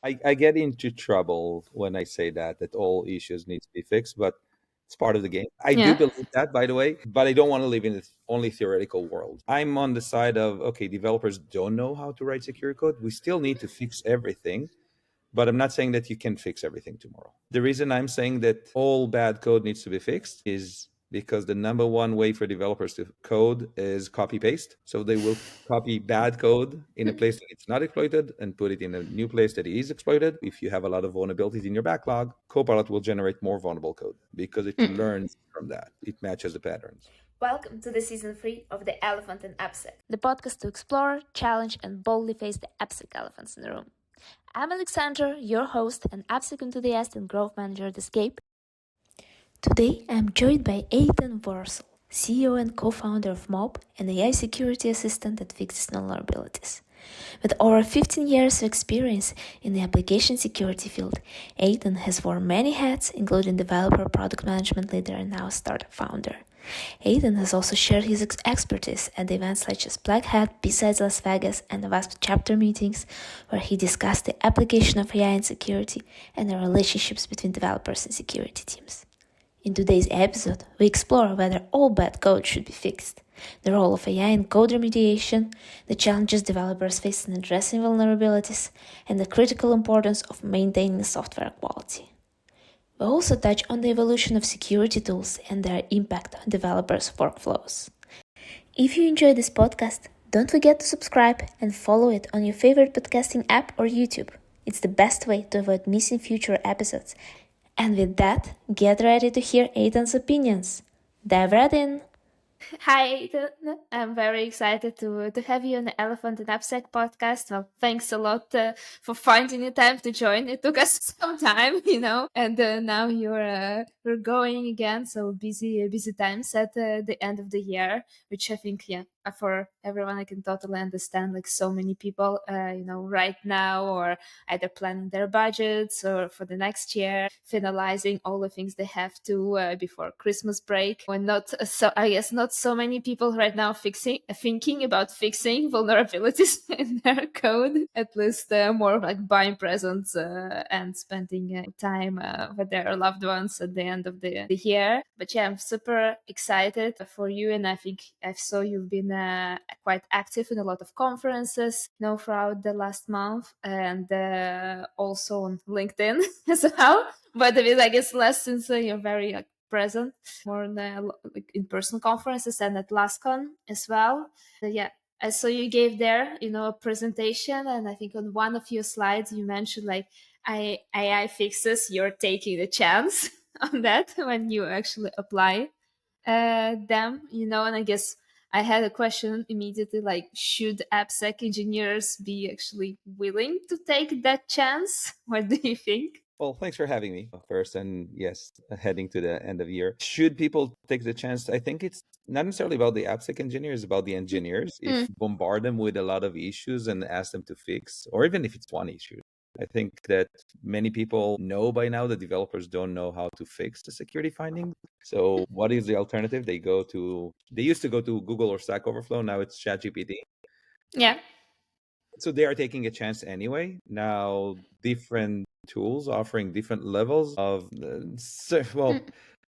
I get into trouble when I say that all issues need to be fixed, but it's part of the game. I do Yeah. believe that, by the way, but I don't want to live in this only theoretical world. I'm on the side of okay, developers don't know how to write secure code. We still need to fix everything, but I'm not saying that you can fix everything tomorrow. The reason I'm saying that all bad code needs to be fixed is because the number one way for developers to code is copy paste. So they will copy bad code in a place that it's not exploited and put it in a new place that is exploited. If you have a lot of vulnerabilities in your backlog, Copilot will generate more vulnerable code because it Mm. learns from that. It matches the patterns. Welcome to the season 3 of The Elephant in AppSec, the podcast to explore, challenge, and boldly face the AppSec elephants in the room. I'm Alexander, your host and AppSec enthusiast and growth manager at Escape. Today, I'm joined by Eitan Worcel, CEO and co-founder of Mobb, an AI security assistant that fixes vulnerabilities. With over 15 years of experience in the application security field, Eitan has worn many hats, including developer, product management leader, and now startup founder. Eitan has also shared his expertise at events such as Black Hat, BSides Las Vegas, and OWASP chapter meetings, where he discussed the application of AI in security and the relationships between developers and security teams. In today's episode, we explore whether all bad code should be fixed, the role of AI in code remediation, the challenges developers face in addressing vulnerabilities, and the critical importance of maintaining software quality. We also touch on the evolution of security tools and their impact on developers' workflows. If you enjoy this podcast, don't forget to subscribe and follow it on your favorite podcasting app or YouTube. It's the best way to avoid missing future episodes. And with that, get ready to hear Aidan's opinions. Dive right in! Hi, Ethan. I'm very excited to have you on the Elephant and AppSec podcast. Well, thanks a lot for finding the time to join. It took us some time, and now you're going again. So busy times at the end of the year, which I think, yeah, for everyone, I can totally understand. Like so many people, right now, or either planning their budgets or for the next year, finalizing all the things they have to before Christmas break. When not so, I guess not so many people right now thinking about fixing vulnerabilities in their code. At least more like buying presents and spending time with their loved ones at the end of the year. But yeah, I'm super excited for you, and I think I saw you've been quite active in a lot of conferences, throughout the last month, and also on LinkedIn as well. But I guess less since you're very present more in like in-person conferences and at LastCon as well. Yeah, I saw you gave there, a presentation, and I think on one of your slides you mentioned like AI fixes. You're taking the chance on that when you actually apply them, and I guess I had a question immediately like, should AppSec engineers be actually willing to take that chance? What do you think? Well, thanks for having me first. And yes, heading to the end of the year. Should people take the chance? I think it's not necessarily about the AppSec engineers, about the engineers. If Mm. you bombard them with a lot of issues and ask them to fix, or even if it's one issue, I think that many people know by now that developers don't know how to fix the security findings. So what is the alternative? They used to go to Google or Stack Overflow. Now it's ChatGPT. Yeah. So they are taking a chance anyway. Now, different tools offering different levels of, Mm.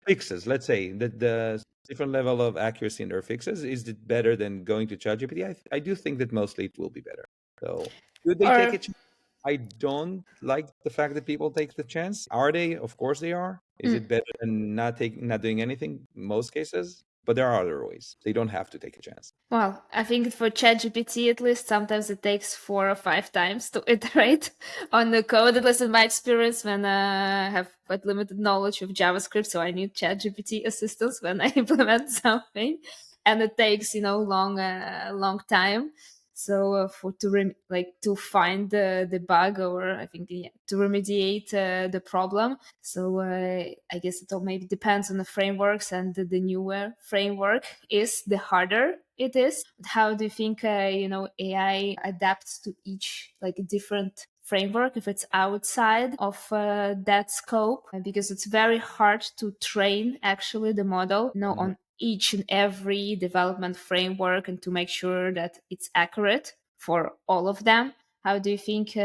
fixes. Let's say that the different level of accuracy in their fixes is it better than going to ChatGPT? I do think that mostly it will be better. So, should they take Or a chance? I don't like the fact that people take the chance. Are they? Of course they are. Is mm. it better than not doing anything? In most cases, but there are other ways. They don't have to take a chance. Well, I think for ChatGPT at least, sometimes it takes 4 or 5 times to iterate on the code. At least in my experience, when I have quite limited knowledge of JavaScript, so I need ChatGPT assistance when I implement something, and it takes long time. So for to find the bug, or I think, yeah, to remediate the problem. So I guess it all maybe depends on the frameworks, and the newer framework is, the harder it is. How do you think AI adapts to each like different framework if it's outside of that scope? Because it's very hard to train actually the model Mhm. on each and every development framework, and to make sure that it's accurate for all of them. How do you think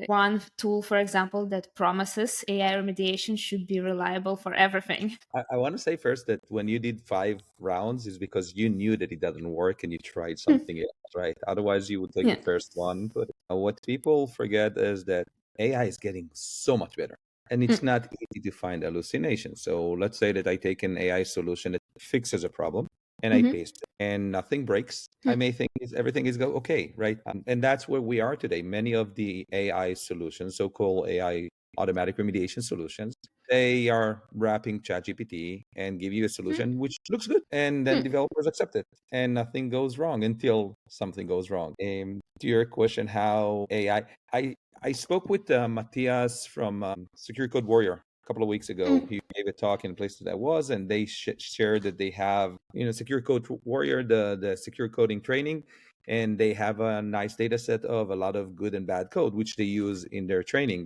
one tool, for example, that promises AI remediation should be reliable for everything? I want to say first that when you did 5 rounds is because you knew that it doesn't work and you tried something else, right? Otherwise, you would take Yeah. the first one. But what people forget is that AI is getting so much better and it's not easy to find hallucinations. So let's say that I take an AI solution that fixes a problem and I Mm-hmm. paste it and nothing breaks. I may think everything is go okay, right? And that's where we are today. Many of the AI solutions, so-called AI automatic remediation solutions, they are wrapping ChatGPT and give you a solution which looks good, and then developers accept it, and nothing goes wrong until something goes wrong. To your question, how AI, I spoke with Matthias from Secure Code Warrior a couple of weeks ago. He gave a talk in a place that I was, and they shared that they have, Secure Code Warrior, the secure coding training, and they have a nice data set of a lot of good and bad code, which they use in their training.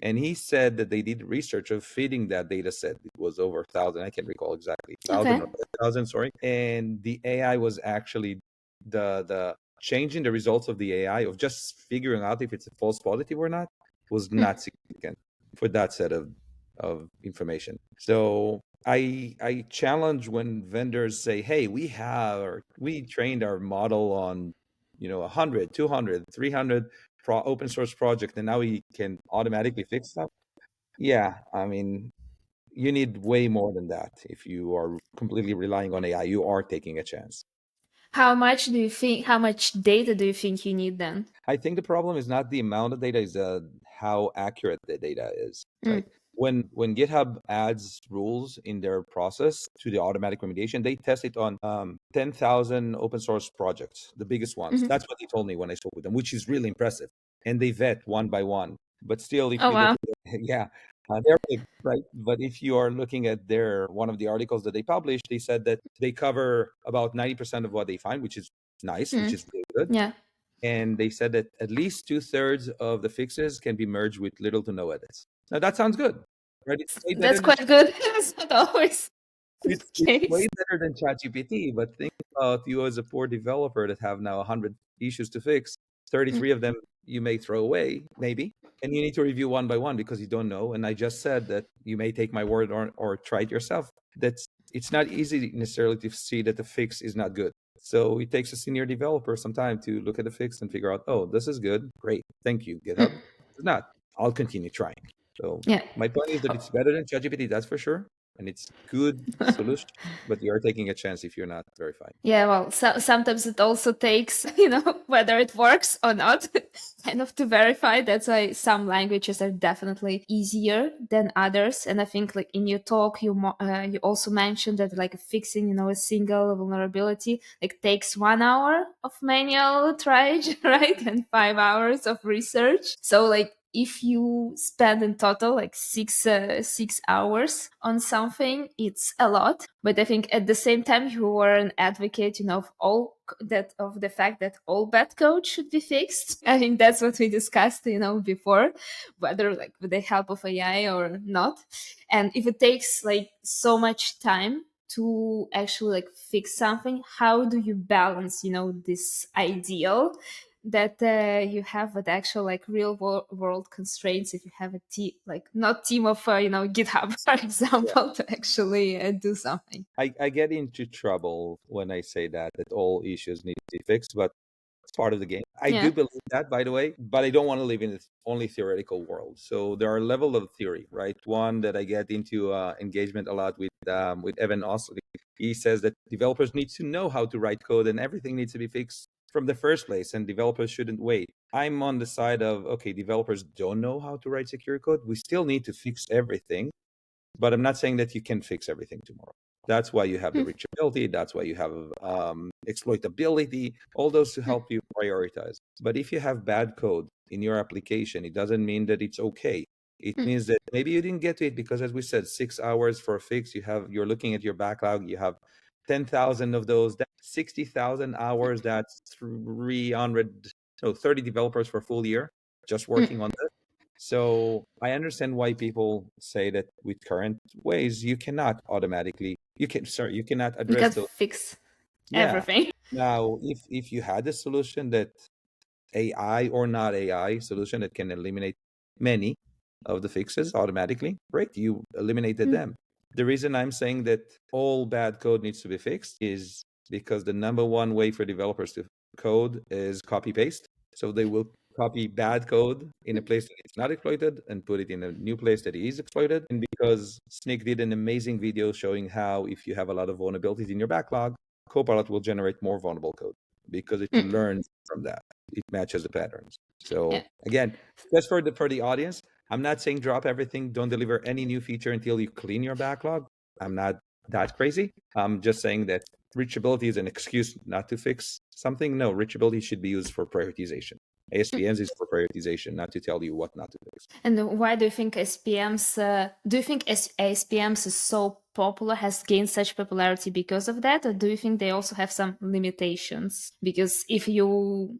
And he said that they did research of feeding that data set. It was over 1,000. I can't recall exactly, thousand Okay. or 1,000. Sorry. And the AI was actually the changing the results of the AI of just figuring out if it's a false positive or not was not significant for that set of information. So I challenge when vendors say, "Hey, we trained our model on 100, 200, 300 open source project, and now we can automatically fix stuff." Yeah, I mean, you need way more than that. If you are completely relying on AI, you are taking a chance. How much data do you think you need then? I think the problem is not the amount of data, is how accurate the data is, right? When GitHub adds rules in their process to the automatic remediation, they test it on 10,000 open source projects, the biggest ones. That's what they told me when I spoke with them, which is really impressive. And they vet one by one. But still, if Oh you look wow. at yeah, they're big, right? But if you are looking at their one of the articles that they published, they said that they cover about 90% of what they find, which is nice, which is really good. Yeah. And they said that at least 2/3 of the fixes can be merged with little to no edits. Now that sounds good, right? It's way better That's than quite good. It's not always the it's way case. better than ChatGPT. But think about you as a poor developer that have now 100 issues to fix. 33 of them you may throw away, maybe, and you need to review one by one because you don't know. And I just said that you may take my word or try it yourself. That's It's not easy necessarily to see that the fix is not good. So it takes a senior developer some time to look at the fix and figure out, oh, this is good, great, thank you, GitHub. It's not, I'll continue trying. So Yeah. my point is that it's better than ChatGPT, that's for sure, and it's good solution, but you are taking a chance if you're not verified. Yeah, well, sometimes it also takes, whether it works or not, kind of to verify. That's why some languages are definitely easier than others. And I think, like in your talk, you also mentioned that like fixing, a single vulnerability like takes 1 hour of manual triage, right, and 5 hours of research. So like if you spend in total like 6 hours on something, it's a lot. But I think at the same time you are an advocate, of the fact that all bad code should be fixed. I think that's what we discussed, before, whether like with the help of AI or not. And if it takes like so much time to actually like fix something, how do you balance, this ideal that you have with actual like real world constraints, if you have a team, like not team of GitHub, for Yeah. example, to actually do something. I get into trouble when I say that all issues need to be fixed, but it's part of the game. I Yeah. do believe that, by the way, but I don't want to live in this only theoretical world. So there are level of theory, right? One that I get into engagement a lot with Evan Osley. He says that developers need to know how to write code, and everything needs to be fixed from the first place, and developers shouldn't wait. I'm on the side of, okay, developers don't know how to write secure code. We still need to fix everything, but I'm not saying that you can fix everything tomorrow. That's why you have the reachability. That's why you have exploitability, all those to help you prioritize. But if you have bad code in your application, it doesn't mean that it's okay. It means that maybe you didn't get to it because, as we said, 6 hours for a fix. You're looking at your backlog. You have 10,000 of those. That's 60,000 hours. That's 300, so 30 developers for a full year just working on this. So I understand why people say that with current ways you cannot automatically you cannot You address can those. fix Yeah. everything. Now if you had a solution that AI or not AI solution that can eliminate many of the fixes automatically, great, you eliminated them. The reason I'm saying that all bad code needs to be fixed is because the number one way for developers to code is copy paste. So they will copy bad code in a place that it's not exploited and put it in a new place that is exploited. And because Sneak did an amazing video showing how if you have a lot of vulnerabilities in your backlog, Copilot will generate more vulnerable code because it learns from that. It matches the patterns. So again, just for the audience, I'm not saying drop everything, don't deliver any new feature until you clean your backlog. I'm not that crazy. I'm just saying that reachability is an excuse not to fix something. No, reachability should be used for prioritization. ASPMs is for prioritization, not to tell you what not to fix. And why do you think SPMs? Do you think ASPMs is so popular, has gained such popularity because of that, or do you think they also have some limitations? Because if you,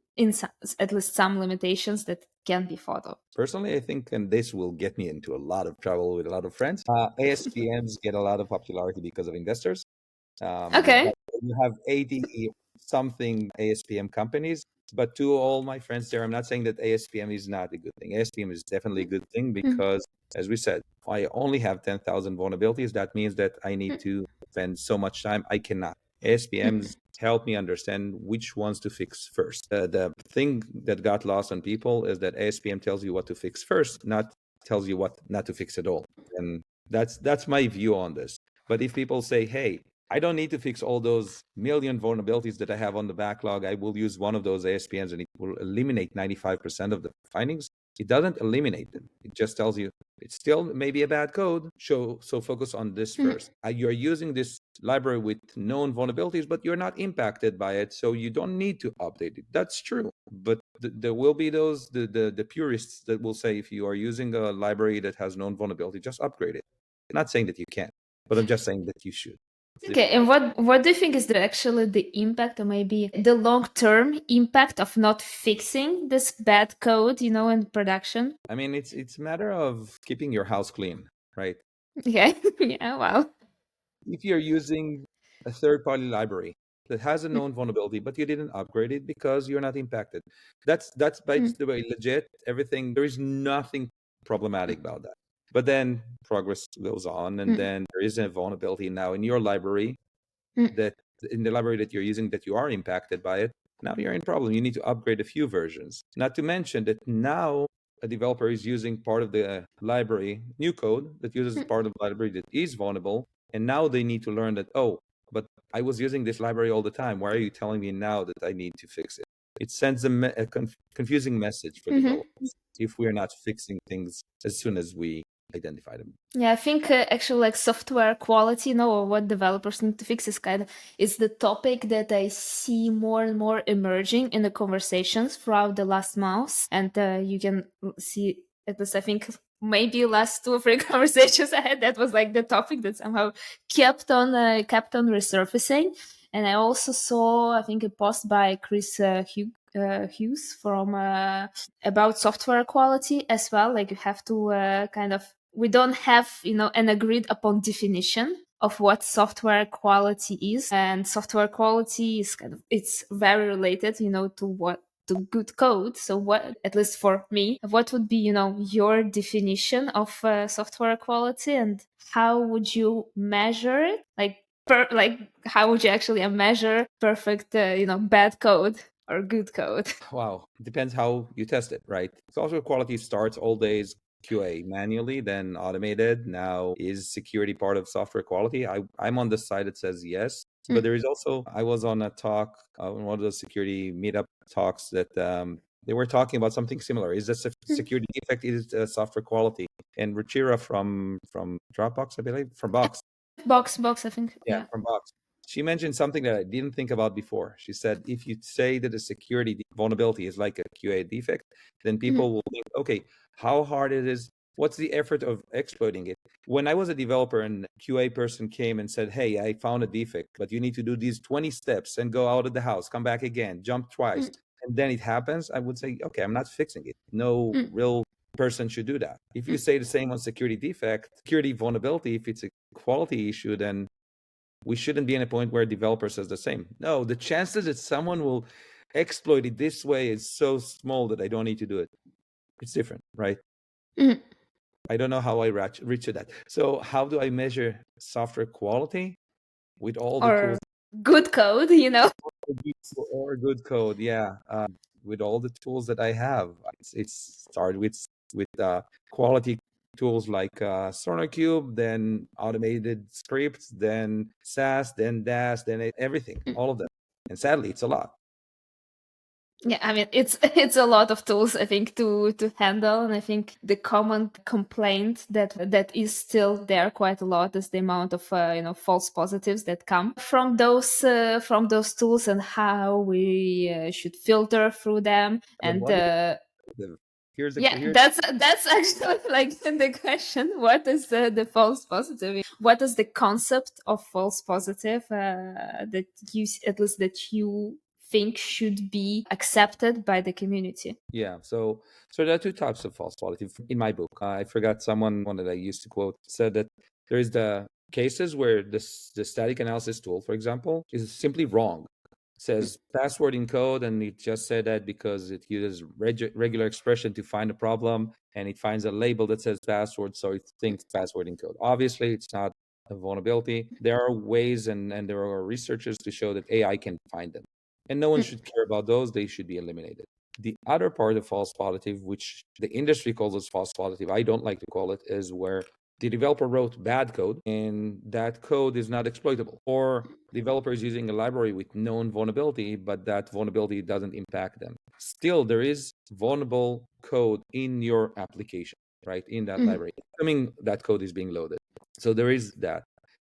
at least some limitations that can be thought of. Personally, I think, and this will get me into a lot of trouble with a lot of friends, ASPMs get a lot of popularity because of investors. Okay. You have 80 something ASPM companies, but to all my friends there, I'm not saying that ASPM is not a good thing. ASPM is definitely a good thing because, as we said, I only have 10,000 vulnerabilities. That means that I need to spend so much time. I cannot. ASPMs help me understand which ones to fix first. The thing that got lost on people is that ASPM tells you what to fix first, not tells you what not to fix at all. And that's my view on this. But if people say, hey, I don't need to fix all those million vulnerabilities that I have on the backlog, I will use one of those ASPMs and it will eliminate 95% of the findings. It doesn't eliminate them. It just tells you it's still maybe a bad code. So focus on this first. You're using this library with known vulnerabilities, but you're not impacted by it. So you don't need to update it. That's true. But there will be those, the purists that will say, if you are using a library that has known vulnerability, just upgrade it. I'm not saying that you can't, but I'm just saying that you should. Okay, and what do you think is actually the impact, or maybe the long-term impact of not fixing this bad code, in production? I mean, it's a matter of keeping your house clean, right? Okay, yeah, wow. If you're using a third-party library that has a known vulnerability, but you didn't upgrade it because you're not impacted, that's by the way legit. Everything, there is nothing problematic about that. But then progress goes on, and then there is a vulnerability now in your library that in the library that you're using that you are impacted by it. Now you're in problem. You need to upgrade a few versions. Not to mention that now a developer is using part of the library, new code that uses part of the library that is vulnerable. And now they need to learn that, oh, but I was using this library all the time. Why are you telling me now that I need to fix it? It sends a confusing message for developers if we're not fixing things as soon as we identify them. Yeah, I think actually like software quality, or what developers need to fix is the topic that I see more and more emerging in the conversations throughout the last months. And you can see, at least I think maybe last 2 or 3 conversations I had, that was like the topic that somehow kept on resurfacing. And I also saw, I think, a post by Chris Hughes from about software quality as well. Like you have to we don't have an agreed upon definition of what software quality is, and software quality is it's very related to what to good code. So what, at least for me, what would be your definition of software quality, and how would you measure it? Like how would you actually measure perfect bad code or good code? Wow, depends how you test it, right? Software quality starts all days QA manually, then automated. Now, is security part of software quality? I'm on the side that says yes, but there is also, I was on a talk, on one of the security meetup talks that they were talking about something similar. Is this a security defect? Is it software quality? And Ruchira from Dropbox, I believe, from Box. Box, I think. Yeah, Yeah. from Box. She mentioned something that I didn't think about before. She said, if you say that a security vulnerability is like a QA defect, then people will think, okay, how hard it is. What's the effort of exploiting it? When I was a developer and QA person came and said, hey, I found a defect, but you need to do these 20 steps and go out of the house, come back again, jump twice, and then it happens, I would say, okay, I'm not fixing it. No real person should do that. If you say the same on security defect, security vulnerability, if it's a quality issue, then we shouldn't be in a point where a developer says the same. No, the chances that someone will exploit it this way is so small that I don't need to do it. It's different, right? Mhm. I don't know how I reach to that. So how do I measure software quality? With all the tools Or good code, you know? or good code, yeah. With all the tools that I have, it's started with quality tools like SonarCube, then automated scripts, then SAS, then DAS, then everything, all of them. And sadly, it's a lot. Yeah, I mean it's it's a lot of tools I think to handle, and I think the common complaint that is still there quite a lot is the amount of false positives that come from those tools, and how we should filter through them. But And what is the here's that's actually like the question: what is the false positive? What is the concept of false positive that you at least that you think should be accepted by the community? Yeah, so there are two types of false positive in my book. I forgot one that I used to quote said that there is the cases where the static analysis tool, for example, is simply wrong. It says password in code, and it just said that because it uses regular expression to find a problem, and it finds a label that says password, so it thinks password in code. Obviously, it's not a vulnerability. There are ways and there are researchers to show that AI can find them, and no one should care about those. They should be eliminated. The other part of false positive, which the industry calls as false positive, I don't like to call it, is where the developer wrote bad code and that code is not exploitable. Or developers using a library with known vulnerability, but that vulnerability doesn't impact them. Still, there is vulnerable code in your application, right? In that Mhm. library, assuming that code is being loaded. So there is that.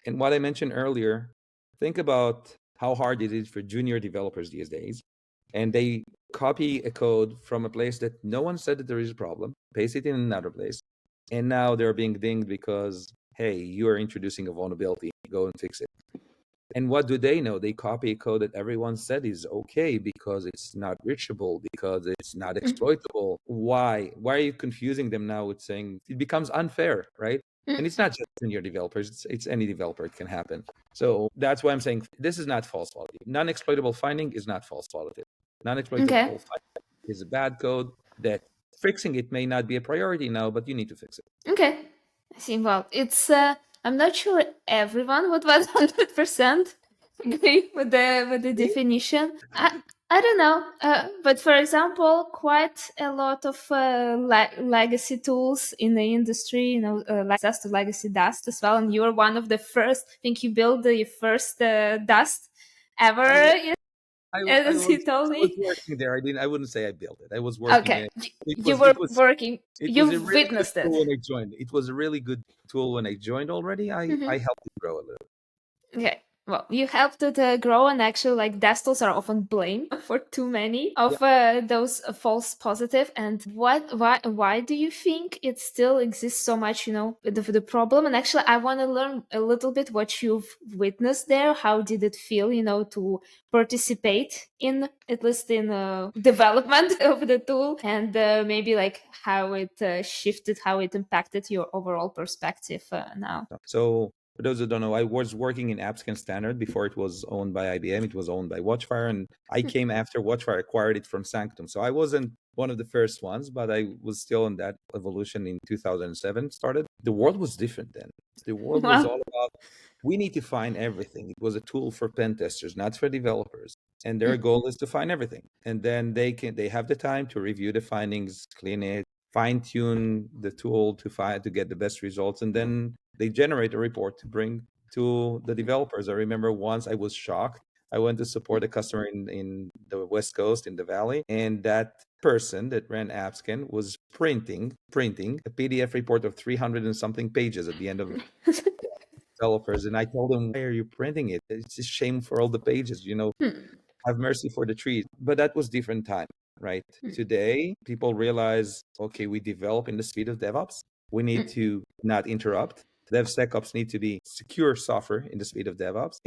And what I mentioned earlier, think about how hard it is for junior developers these days. And they copy a code from a place that no one said that there is a problem, paste it in another place. And now they're being dinged because, hey, you are introducing a vulnerability. Go and fix it. And what do they know? They copy a code that everyone said is okay because it's not reachable, because it's not exploitable. Why? Why are you confusing them now with saying it becomes unfair, right? And it's not just junior developers, it's any developer, it can happen. So that's why I'm saying this is not false positive. Non-exploitable finding is not false positive. Okay. Non-exploitable finding is a bad code that fixing it may not be a priority now, but you need to fix it. Okay. I see. Well, it's I'm not sure everyone would 100% agree with the definition. I don't know. But for example, quite a lot of legacy tools in the industry, access to legacy dust as well. And you're one of the first. I think you built the first dust I ever. was As you told I was me. working there. I wouldn't say I built it. I was working in Okay, it. you were working. It was a You've really good witnessed it. tool when I joined. It was a really good tool when I joined already. I helped it grow a little. Okay. Well, you helped it grow, and actually, like destals are often blamed for too many Yeah. of those false positive. And why do you think it still exists so much? The problem. And actually, I want to learn a little bit what you've witnessed there. How did it feel, to participate in at least in development of the tool, and maybe like how it shifted, how it impacted your overall perspective now. So for those who don't know, I was working in AppScan Standard before it was owned by IBM. It was owned by Watchfire, and I came after Watchfire acquired it from Sanctum. So I wasn't one of the first ones, but I was still in that evolution in 2007 started. The world was different then. The world was Well, all about we need to find everything. It was a tool for pen testers, not for developers. And their goal is to find everything. And then they have the time to review the findings, clean it, fine tune the tool to get the best results, and then they generate a report to bring to the developers. I remember once I was shocked. I went to support a customer in the West Coast in the Valley, and that person that ran AppScan was printing a PDF report of 300 and something pages at the end of developers. And I told him, "Why are you printing it? It's a shame for all the pages. Have mercy for the trees." But that was different time, right? Today, people realize, okay, we develop in the speed of DevOps. We need to not interrupt. DevSecOps need to be secure software in the speed of DevOps.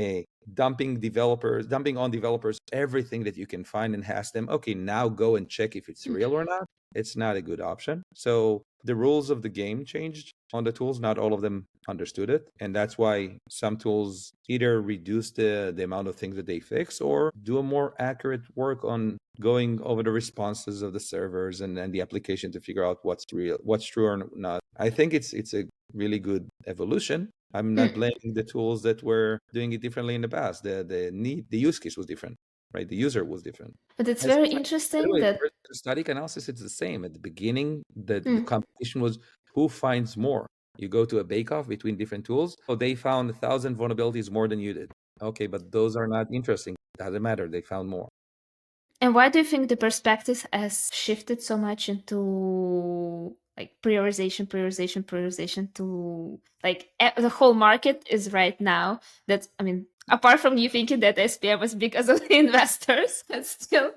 Dumping on developers everything that you can find and ask them, okay, now go and check if it's real or not. it's not a good option. So the rules of the game changed on the tools. Not all of them understood it. And that's why some tools either reduce the amount of things that they fix or do a more accurate work on going over the responses of the servers and the application to figure out what's real, what's true or not. I think it's a really good evolution. I'm not Mm. blaming the tools that were doing it differently in the past. The use case was different, right? The user was different. But it's As, very by the interesting way, that. for static analysis, it's the same. At the beginning, the Mm. competition was who finds more. You go to a bake-off between different tools. Oh, they found 1,000 vulnerabilities more than you did. Okay, but those are not interesting. Doesn't matter. They found more. And why do you think the perspective has shifted so much into like prioritization to like the whole market is right now that, I mean, apart from you thinking that SPM was because of the investors, but still,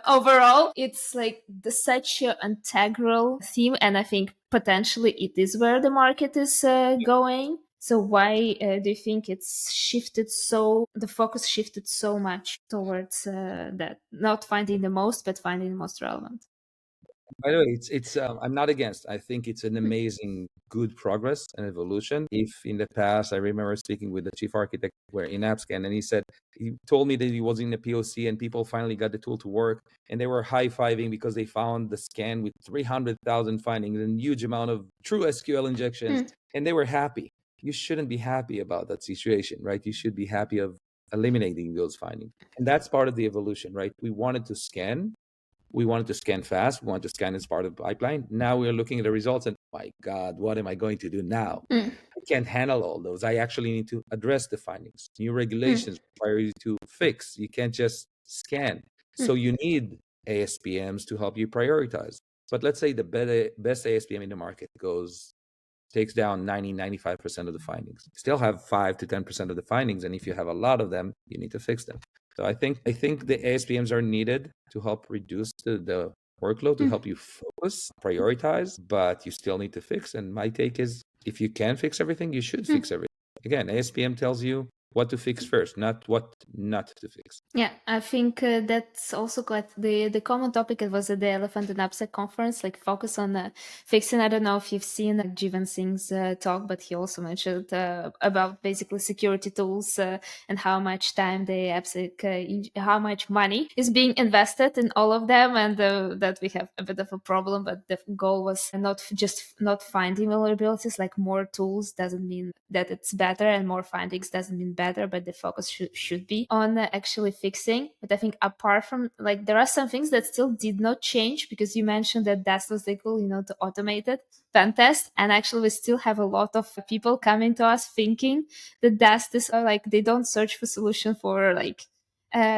overall, it's like such an integral theme. And I think potentially it is where the market is going. So why do you think the focus shifted so much towards that, not finding the most, but finding the most relevant? By the way, it's I'm not against. I think it's an amazing, good progress and evolution. If in the past, I remember speaking with the chief architect where in AppScan, and he told me that he was in the POC and people finally got the tool to work, and they were high fiving because they found the scan with 300,000 findings and huge amount of true SQL injections, Mm. and they were happy. You shouldn't be happy about that situation, right? You should be happy of eliminating those findings, and that's part of the evolution, right? We wanted to scan fast. We wanted to scan as part of the pipeline. Now we're looking at the results and, my God, what am I going to do now? Mm. I can't handle all those. I actually need to address the findings. New Mm. regulations require you to fix. You can't just scan. So Mm. you need ASPMs to help you prioritize. But let's say the best ASPM in the market takes down 90-95% of the findings. Still have 5 to 10% of the findings, and if you have a lot of them, you need to fix them. So I think the ASPMs are needed to help reduce the workload, to Mm. help you focus, prioritize, but you still need to fix. And my take is, if you can fix everything, you should Mm. fix everything. Again, ASPM tells you what to fix first, not what not to fix. Yeah, I think that's also quite the common topic. It was at the Elephant and AppSec conference, like focus on fixing. I don't know if you've seen Jivan Singh's talk, but he also mentioned about basically security tools and how much time the AppSec, how much money is being invested in all of them, and that we have a bit of a problem. But the goal was not finding vulnerabilities. Like more tools doesn't mean that it's better, and more findings doesn't mean better, but the focus should be on actually fixing. But I think apart from, like, there are some things that still did not change, because you mentioned that DAST was equal, to automated pen test, and actually we still have a lot of people coming to us thinking that DAST is like, they don't search for solution for like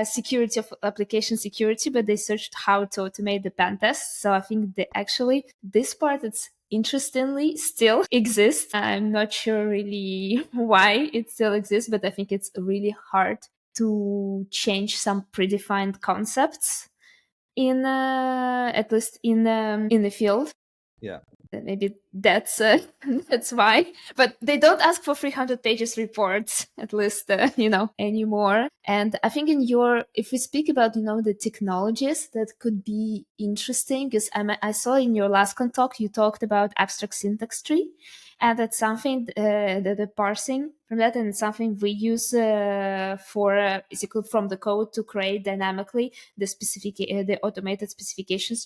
security of application security, but they searched how to automate the pen test. So I think actually this part, it's interestingly still exists. I'm not sure really why it still exists, but I think it's really hard to change some predefined concepts in at least in the field. Yeah. Maybe that's that's why. But they don't ask for 300 pages reports, at least anymore. And I think if we speak about the technologies that could be interesting, because I saw in your last talk you talked about abstract syntax tree, and that's something that the parsing from that, and it's something we use for basically from the code to create dynamically the automated specifications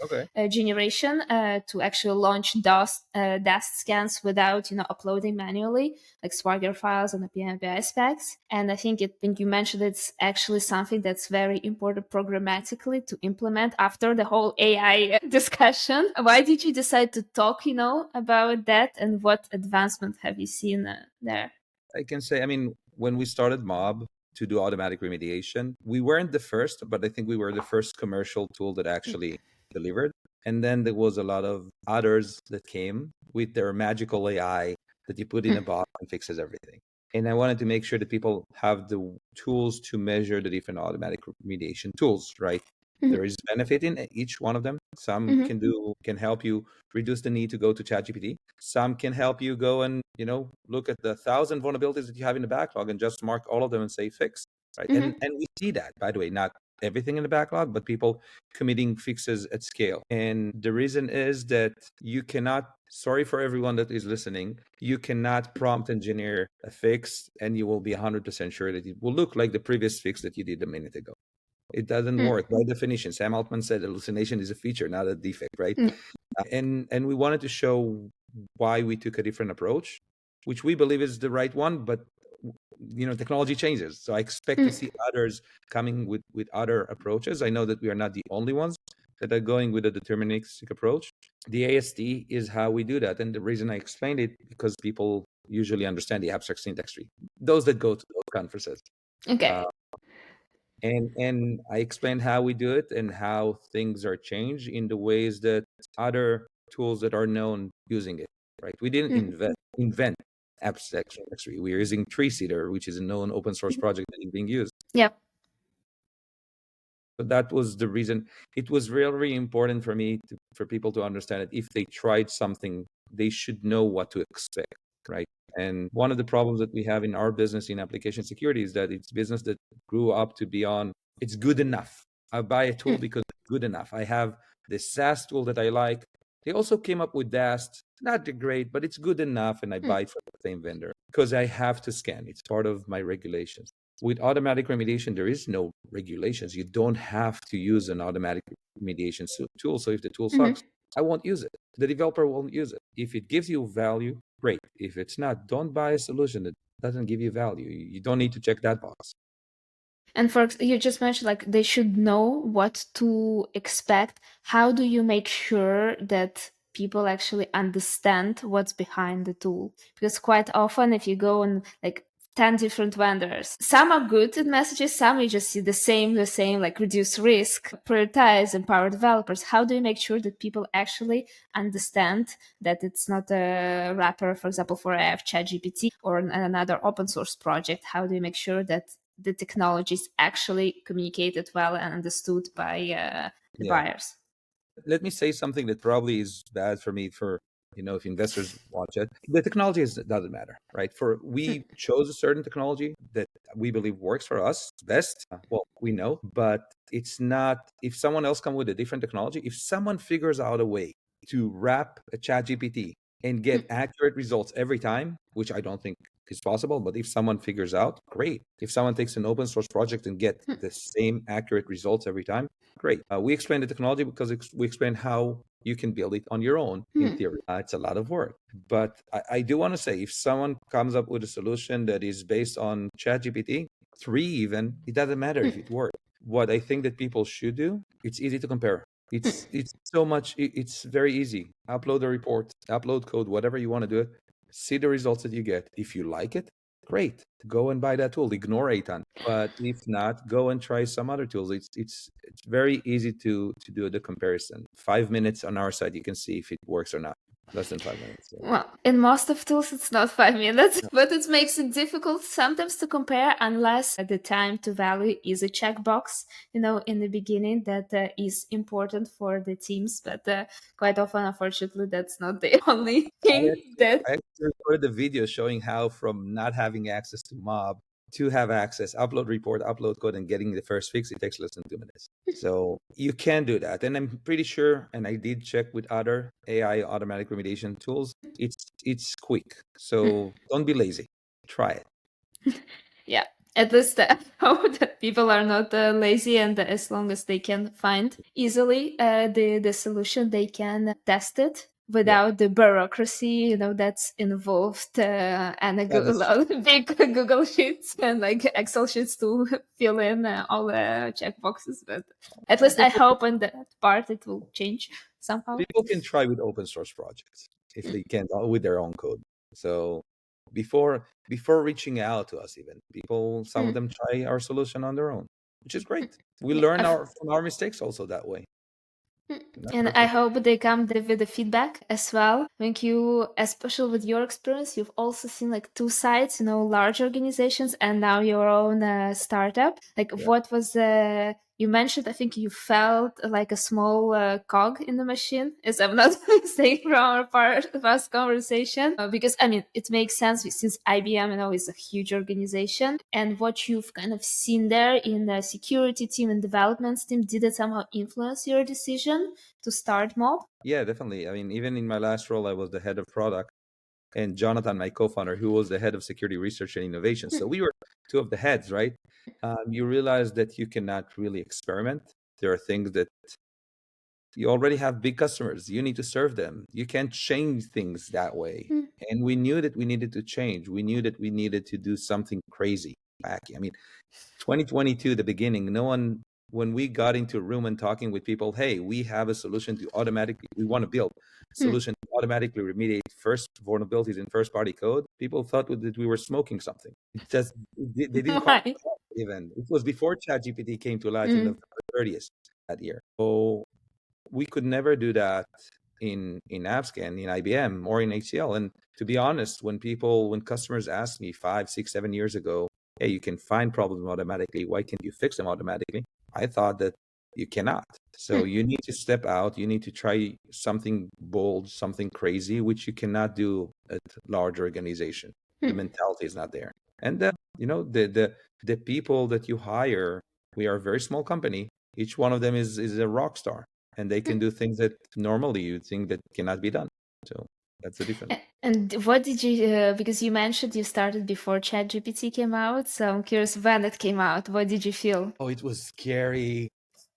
Okay. generation to actually launch dust scans without uploading manually like Swagger files and the PMPI specs. And I think you mentioned it's actually something that's very important programmatically to implement after the whole AI discussion. Why did you decide to talk about that, and what advancement have you seen there? I can say, I mean, when we started Mobb to do automatic remediation, we weren't the first, but I think we were the first commercial tool that actually delivered. And then there was a lot of others that came with their magical AI that you put in a box and fixes everything. And I wanted to make sure that people have the tools to measure the different automatic remediation tools, right? Mhm. There is benefit in each one of them. Some Mhm. can help you reduce the need to go to ChatGPT. Some can help you go and look at the 1,000 vulnerabilities that you have in the backlog and just mark all of them and say fix, right? Mhm. And we see that, by the way, not everything in the backlog, but people committing fixes at scale. And the reason is that you cannot, sorry for everyone that is listening, you cannot prompt engineer a fix and you will be 100% sure that it will look like the previous fix that you did a minute ago. It doesn't work by definition. Sam Altman said hallucination is a feature, not a defect, right? And we wanted to show why we took a different approach, which we believe is the right one, but technology changes. So I expect to see others coming with other approaches. I know that we are not the only ones that are going with a deterministic approach. The AST is how we do that. And the reason I explained it, because people usually understand the abstract syntax tree, those that go to those conferences. Okay. And I explained how we do it and how things are changed in the ways that other tools that are known using it, right? We didn't invent abstract syntax tree. We're using TreeSeeder, which is a known open source project that is being used. Yeah. So that was the reason. It was really important for me for people to understand that if they tried something, they should know what to expect, right? And one of the problems that we have in our business in application security is that it's business that grew up to be on, it's good enough. I buy a tool because it's good enough. I have this SaaS tool that I like. They also came up with DAST, not the great, but it's good enough, and I buy it from the same vendor because I have to scan. It's part of my regulations. With automatic remediation, there is no regulations. You don't have to use an automatic remediation tool. So if the tool sucks, I won't use it. The developer won't use it. If it gives you value, great. If it's not, don't buy a solution that doesn't give you value. You don't need to check that box. And you just mentioned like they should know what to expect. How do you make sure that people actually understand what's behind the tool? Because quite often if you go and like 10 different vendors, some are good at messages, some you just see the same, like reduce risk, prioritize, empower developers. How do you make sure that people actually understand that it's not a wrapper, for example, for ChatGPT or another open source project? How do you make sure that the technology is actually communicated well and understood by the buyers? Let me say something that probably is bad for me for, if investors watch it. The technology doesn't matter, right? We chose a certain technology that we believe works for us best. Well, we know, but it's not, if someone else come with a different technology, if someone figures out a way to wrap a chat GPT and get accurate results every time, which I don't think is possible, but if someone figures out, great. If someone takes an open source project and get the same accurate results every time, great. We explain the technology because we explain how you can build it on your own in theory. It's a lot of work. But I do want to say, if someone comes up with a solution that is based on ChatGPT, 3 even, it doesn't matter if it works. What I think that people should do, it's easy to compare. It's so much, it's very easy. Upload a report, upload code, whatever you want to do it. See the results that you get. If you like it, great. Go and buy that tool. Ignore Eitan. But if not, go and try some other tools. It's very easy to do the comparison. 5 minutes on our side, you can see if it works or not. Less than 5 minutes. So. Well, in most of tools, it's not 5 minutes, but it makes it difficult sometimes to compare unless the time to value is a checkbox, in the beginning that is important for the teams. But quite often, unfortunately, that's not the only thing that. I actually recorded a video showing how from not having access to Mobb to have access, upload report, upload code, and getting the first fix, it takes less than 2 minutes. So you can do that. And I'm pretty sure, and I did check with other AI automatic remediation tools, it's quick. So don't be lazy. Try it. Yeah, at least I hope that people are not lazy, and as long as they can find easily the solution, they can test it without the bureaucracy, that's involved, and big Google sheets and like Excel sheets to fill in all the checkboxes. But at least I hope on that part it will change somehow. People can try with open source projects if they can with their own code. So before reaching out to us, even some of them try our solution on their own, which is great. We learn from our mistakes also that way. And I hope they come with the feedback as well. Thank you, especially with your experience. You've also seen like two sides, large organizations and now your own startup. Like, what was You mentioned, I think you felt like a small cog in the machine, as I'm not mistaken from our past conversation. Because, I mean, it makes sense since IBM, is a huge organization. And what you've kind of seen there in the security team and development team, did it somehow influence your decision to start Mobb? Yeah, definitely. I mean, even in my last role, I was the head of product, and Jonathan, my co-founder, who was the head of security research and innovation. So we were two of the heads, right? You realize that you cannot really experiment. There are things that you already have big customers. You need to serve them. You can't change things that way. Mm. And we knew that we needed to change. We knew that we needed to do something crazy, wacky. I mean, 2022, the beginning, no one, when we got into a room and talking with people, hey, we have a solution to automatically, we want to build a solution to automatically remediate first vulnerabilities in first party code. People thought that we were smoking something. It just, they didn't call Why? it even. It was before ChatGPT came to life in Mm. November 30th that year. So we could never do that in AppScan, in IBM, or in HCL. And to be honest, when customers asked me 5, 6, 7 years ago, hey, you can find problems automatically, why can't you fix them automatically? I thought that you cannot. So Mm. you need to step out, you need to try something bold, something crazy, which you cannot do at large organization. The Mm. mentality is not there. And the people that you hire, we are a very small company. Each one of them is a rock star, and they can Mm. do things that normally you think that cannot be done. So that's the difference. And what did you, because you mentioned you started before ChatGPT came out, so I'm curious when it came out, what did you feel? Oh, it was scary.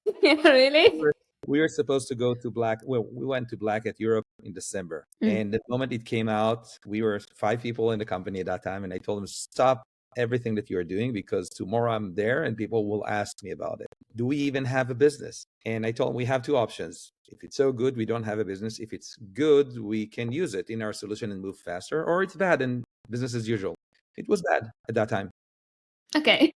We Really? were, we were supposed to go to Black. Well, we went to Black at Europe in December. Mm. And the moment it came out, we were 5 people in the company at that time. And I told them, stop everything that you're doing because tomorrow I'm there and people will ask me about it. Do we even have a business? And I told them we have two options. If it's so good, we don't have a business. If it's good, we can use it in our solution and move faster, or it's bad and business as usual. It was bad at that time. Okay.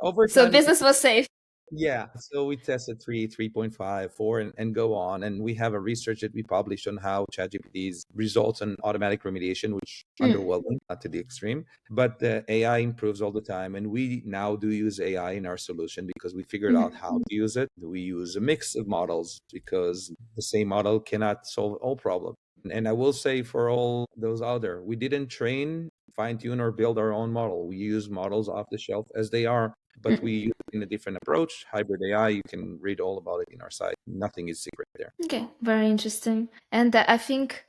Over So time, business was safe. yeah, so we tested 3, 3.5, 4, and go on. And we have a research that we published on how ChatGPT's results on automatic remediation, which Mm. underwhelming, not to the extreme. But the AI improves all the time. And we now do use AI in our solution because we figured out how to use it. We use a mix of models because the same model cannot solve all problems. And I will say for all those out there, we didn't train, fine tune, or build our own model. We use models off the shelf as they are, but we use it in a different approach, hybrid AI. You can read all about it in our site. Nothing is secret there. Okay, very interesting. And I think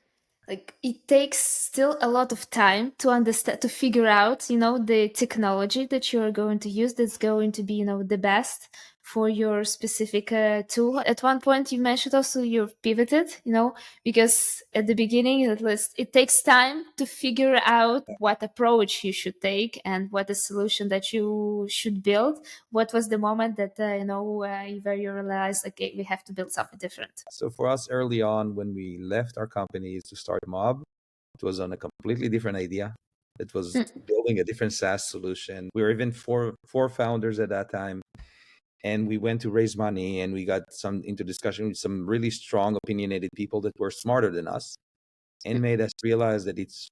like it takes still a lot of time to understand, to figure out, the technology that you are going to use that's going to be, the best for your specific tool. At one point you mentioned also you've pivoted, because at the beginning at least it takes time to figure out what approach you should take and what the solution that you should build. What was the moment that where you realized, okay, we have to build something different? So for us early on, when we left our companies to start Mob, it was on a completely different idea. It was building a different SaaS solution. We were even four founders at that time. And we went to raise money and we got some into discussion with some really strong opinionated people that were smarter than us and made us realize that it's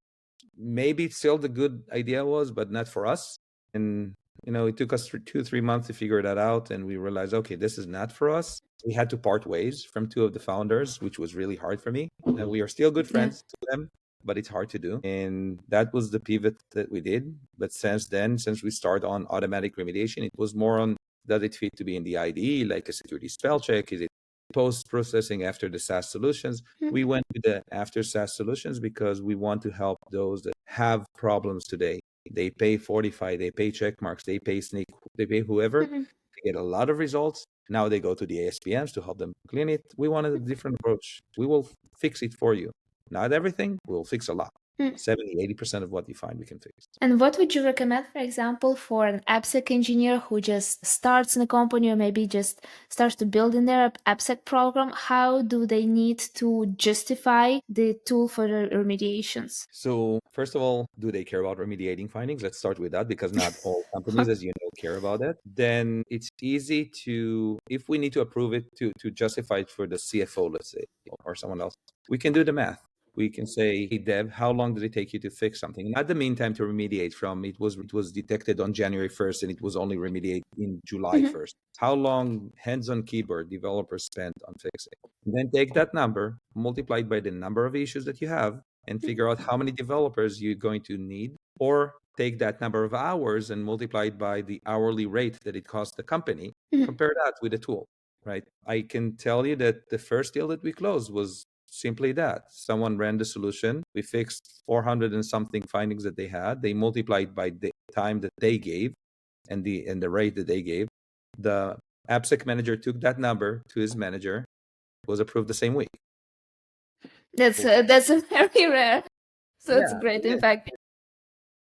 maybe still the good idea was, but not for us. And it took us 2, 3 months to figure that out, and we realized, okay, this is not for us. We had to part ways from two of the founders, which was really hard for me. And we are still good Yeah. friends to them, but it's hard to do. And that was the pivot that we did. But since then, since we started on automatic remediation, it was more on, does it fit to be in the IDE, like a security spell check? Is it post processing after the SaaS solutions? We went with the after SaaS solutions because we want to help those that have problems today. They pay Fortify, they pay checkmarks, they pay Sneak, they pay whoever. They get a lot of results. Now they go to the ASPMs to help them clean it. We wanted a different approach. We will fix it for you. Not everything, we'll fix a lot. 70, 80% of what you find we can fix. And what would you recommend, for example, for an AppSec engineer who just starts in a company or maybe just starts to build in their AppSec program? How do they need to justify the tool for the remediations? So first of all, do they care about remediating findings? Let's start with that because not all companies, as you know, care about it. Then it's easy to, if we need to approve it to justify it for the CFO, let's say, or someone else, we can do the math. We can say, hey, Dev, how long did it take you to fix something? Not the mean time to remediate from it was detected on January 1st and it was only remediated in July 1st. How long hands-on keyboard developers spent on fixing? And then take that number, multiplied by the number of issues that you have, and figure out how many developers you're going to need, or take that number of hours and multiply it by the hourly rate that it costs the company. Compare that with a tool, right? I can tell you that the first deal that we closed was simply that. Someone ran the solution. We fixed 400 and something findings that they had. They multiplied by the time that they gave and the rate that they gave. The AppSec manager took that number to his manager. It was approved the same week. That's very rare. So it's Yeah, great, it in is. fact.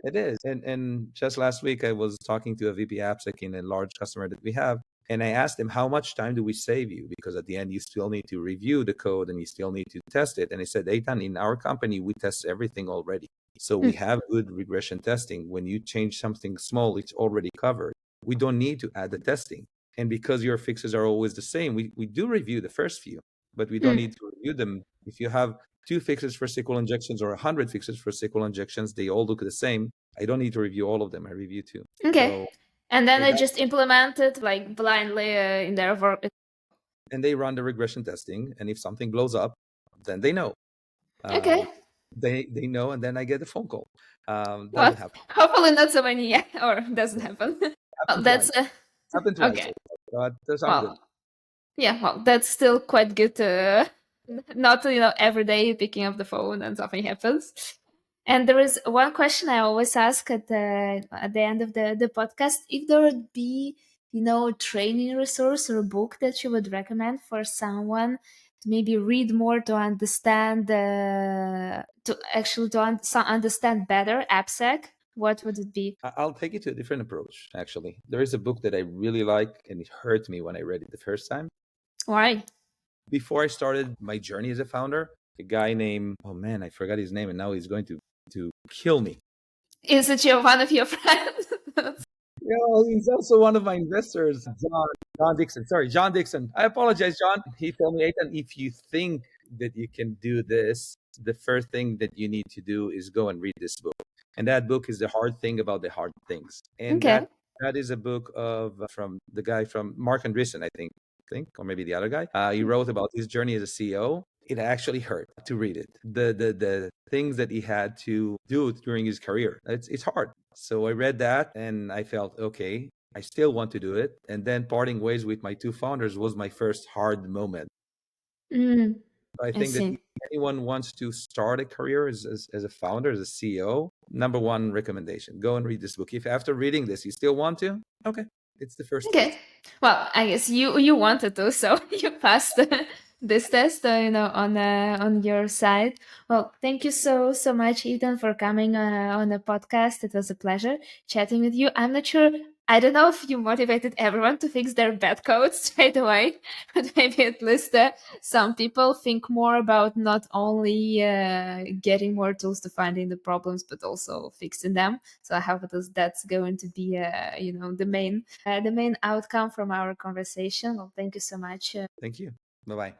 It is. And just last week, I was talking to a VP AppSec in a large customer that we have. And I asked him, how much time do we save you? Because at the end, you still need to review the code and you still need to test it. And he said, Eitan, in our company, we test everything already. So we have good regression testing. When you change something small, it's already covered. We don't need to add the testing. And because your fixes are always the same, we do review the first few, but we don't need to review them. If you have 2 fixes for SQL injections or 100 fixes for SQL injections, they all look the same. I don't need to review all of them. I review 2. Okay. So, And then so I that, just implemented like blindly in their work. and they run the regression testing. And if something blows up, then they know. Okay. They know, and then I get a phone call. Well, Doesn't happen. hopefully not so many, yeah, or doesn't happen. Well, Happened that's twice. Happened twice. okay. But that sounds good. Well, yeah, well, that's still quite good to not, every day picking up the phone and something happens. And there is one question I always ask at the end of the podcast: if there would be, a training resource or a book that you would recommend for someone to maybe read more to understand understand better AppSec, what would it be? I'll take it to a different approach, actually. There is a book that I really like, and it hurt me when I read it the first time. Why? Before I started my journey as a founder, a guy named, oh man, I forgot his name, and now he's going to kill me. Is it one of your friends? He's also one of my investors, John Dixon. Sorry, John Dixon. I apologize, John. He told me, Eitan, if you think that you can do this, the first thing that you need to do is go and read this book. And that book is The Hard Thing About the Hard Things. And Okay. that is a book from the guy from Mark Andreessen, I think, or maybe the other guy. He wrote about his journey as a CEO. It actually hurt to read it. The things that he had to do during his career. It's hard. So I read that and I felt, okay, I still want to do it. And then parting ways with my 2 founders was my first hard moment. I think that if anyone wants to start a career as a founder, as a CEO, number one recommendation, go and read this book. If after reading this, you still want to, okay, it's the first Okay. test. Well, I guess you wanted to, so you passed this test, on your side. Well, thank you so much, Ethan, for coming on the podcast. It was a pleasure chatting with you. I'm not sure. I don't know if you motivated everyone to fix their bad code straight away, but maybe at least some people think more about not only getting more tools to finding the problems, but also fixing them. So I hope that's going to be, the main outcome from our conversation. Well, thank you so much. Thank you. Bye-bye.